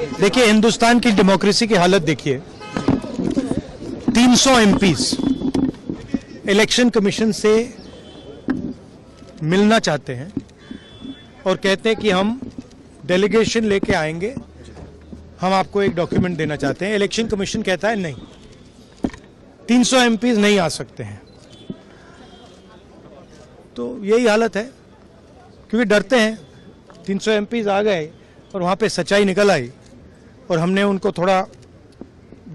देखिए, हिंदुस्तान की डेमोक्रेसी की हालत देखिए। 300 एमपीज इलेक्शन कमीशन से मिलना चाहते हैं और कहते हैं कि हम डेलीगेशन लेके आएंगे, हम आपको एक डॉक्यूमेंट देना चाहते हैं। इलेक्शन कमीशन कहता है नहीं, 300 एमपीज नहीं आ सकते हैं। तो यही हालत है, क्योंकि डरते हैं। 300 एमपीज आ गए और वहाँ पे सच्चाई निकल आई और हमने उनको थोड़ा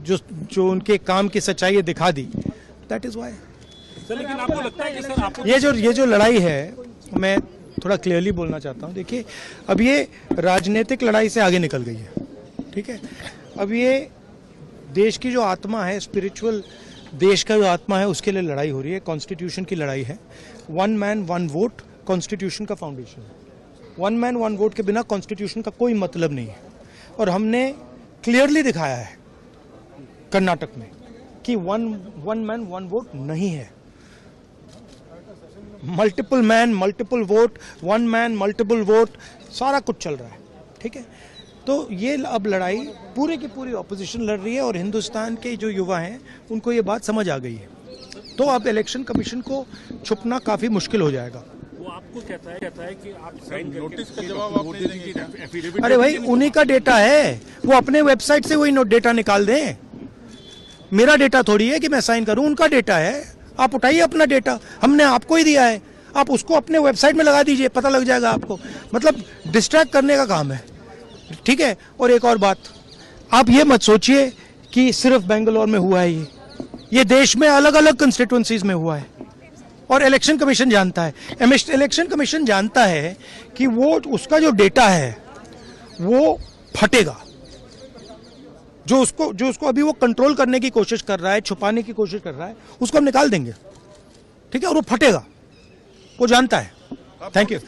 जो उनके काम की सच्चाई है दिखा दी। That is why. लेकिन आपको लगता है कि सर आपको ये जो लड़ाई है, मैं थोड़ा क्लियरली बोलना चाहता हूँ। देखिए, अब ये राजनीतिक लड़ाई से आगे निकल गई है, ठीक है। अब ये देश की जो आत्मा है, स्पिरिचुअल देश का जो आत्मा है, उसके लिए लड़ाई हो रही है। कॉन्स्टिट्यूशन की लड़ाई है। 1 मैन 1 वोट कॉन्स्टिट्यूशन का फाउंडेशन है। 1 मैन 1 वोट के बिना कॉन्स्टिट्यूशन का कोई मतलब नहीं है। और हमने क्लियरली दिखाया है कर्नाटक में कि 1 मैन 1 वोट नहीं है। Multiple man multiple vote, 1 man multiple vote, सारा कुछ चल रहा है, ठीक है। तो ये अब लड़ाई पूरे की पूरी ऑपोजिशन लड़ रही है और हिंदुस्तान के जो युवा हैं उनको ये बात समझ आ गई है। तो अब इलेक्शन कमीशन को छुपना काफी मुश्किल हो जाएगा। वो आपको कहता है कि आप साइन नोटिस का जवाब आप नहीं देंगे, एफिडेविट। अरे भाई, उन्हीं का डेटा है, वो अपने वेबसाइट से वही डेटा निकाल दें। मेरा डेटा थोड़ी है कि मैं साइन करूं, उनका डेटा है। आप उठाइए अपना डेटा, हमने आपको ही दिया है, आप उसको अपने वेबसाइट में लगा दीजिए, पता लग जाएगा आपको। मतलब डिस्ट्रैक्ट करने का काम है, ठीक है। और एक और बात, आप ये मत सोचिए कि सिर्फ बेंगलोर में हुआ है। ये देश में अलग अलग कंस्टिट्यूएंसीज में हुआ है और इलेक्शन कमीशन जानता है। इलेक्शन कमीशन जानता है कि वो उसका जो डेटा है वो फटेगा। जो उसको अभी वो कंट्रोल करने की कोशिश कर रहा है, छुपाने की कोशिश कर रहा है, उसको हम निकाल देंगे, ठीक है। और वो फटेगा, वो जानता है। Thank you.